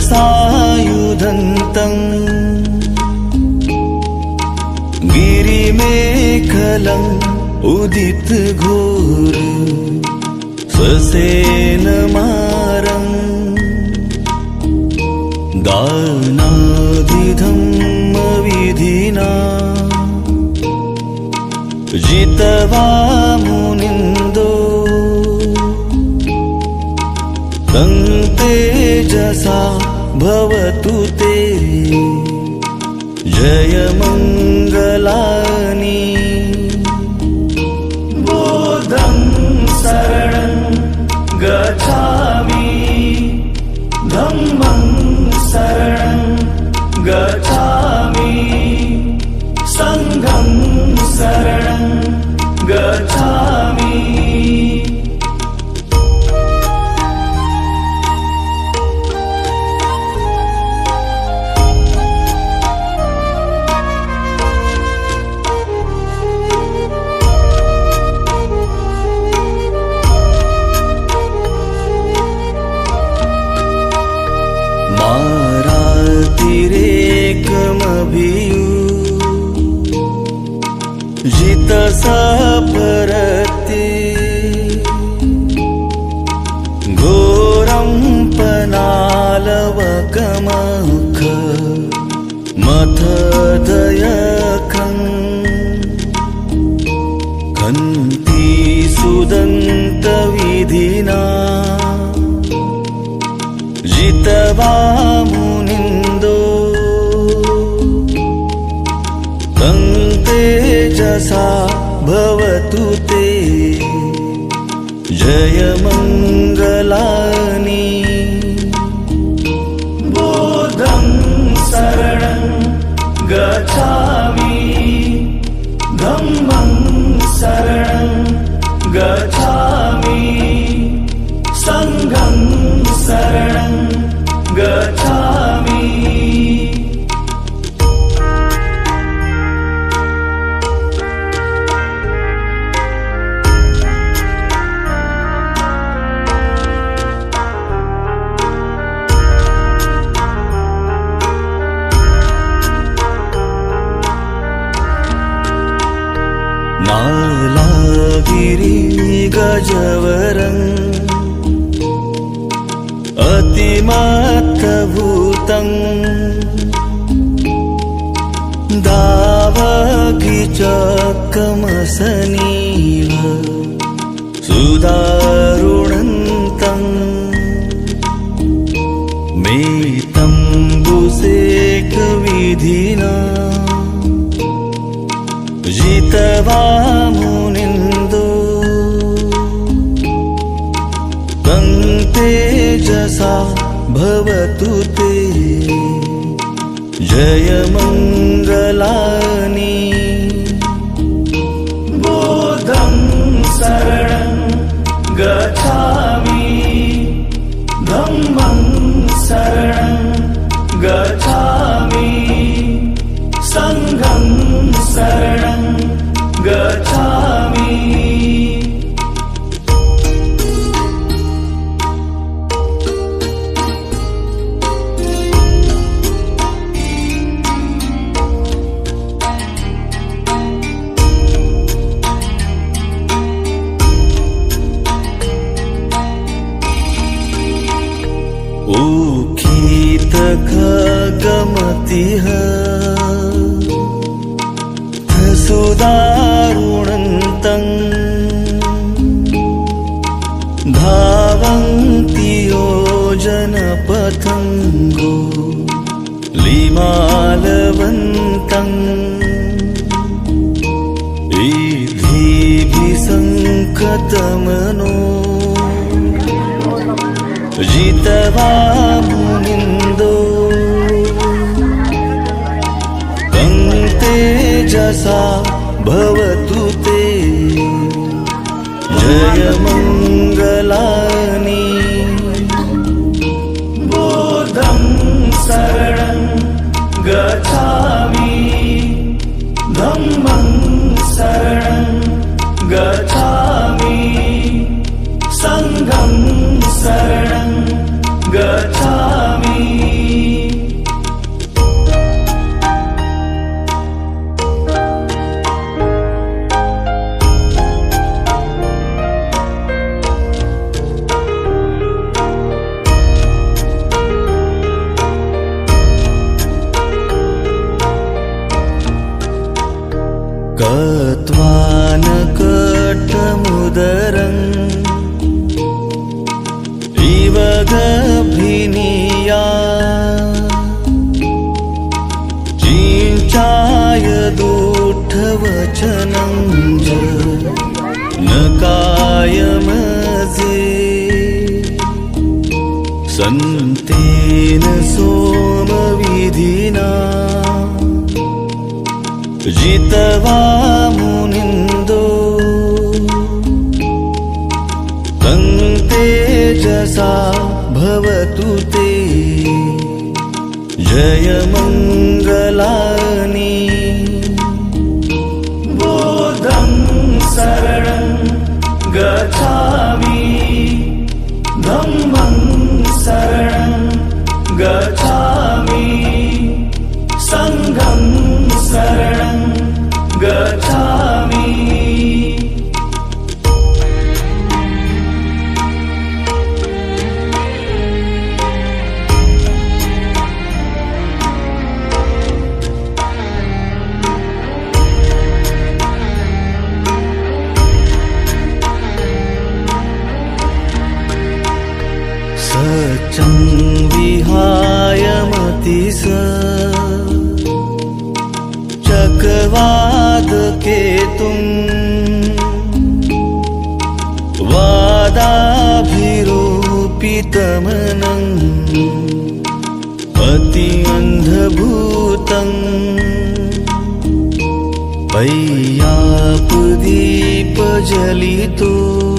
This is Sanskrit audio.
सायुधन्तम् गिरिमेखलम् उदित घोर ससेनमारम् दानादिधम्मविधिना जितवा मुनिन्दो तं तेजसा भवतु ते जयमङ्गलानि बुद्धं शरणं गच्छामि धम्मं शरणं गच्छामि संघं शरणं गच्छामि जित सपरति घोरं पनालवकमख मथदयखं खन्ति सुदन्तविधिना जितवा मुनिन्दो तं तेजसा भवतु ते जयमङ्गलानि बुद्धं शरणं गच्छामि धम्मं शरणं गच्छामि संघं शरणं गच्छामि नालागिरि गजवरम् अतिमत्तभूतं दावगिचकमसनीव सुदारुणन्तं मेतम्बुसेकविधिना जितवा मुनिन्दो तं तेजसा भवतु ते जयमङ्गलानि बुद्धं शरणं गच्छामि धम्मं शरणं गच्छामि संघं शरणं गच्छामि उखितखगमतिः सुदारुणन्तं धावन्ति योजनपथं लिमालवन्तम् इद्धिभिसङ्कतमनो जितवा मुनिन्दो तं तेजसा भवतु ते जयमङ्गलानि बुद्धं शरणं गच्छामि धम्मं शरणं गच्छामि संघं शरणं गच्छामि जगभिनिया चिंचाय दुष्टवचनं न कायमजे संतेन सोमविधिना जितवा मुनिन्दो तं तेजसा भवतु ते जयमङ्गलानि बुद्धं शरणं गच्छामि धम्मं शरणं गच्छामि संघं शरणं गच्छामि सचं विहाय मतिस चकवादकेतुं वादाभिरूपितमनं अति अन्धभूतं पय्यापदीपजलितो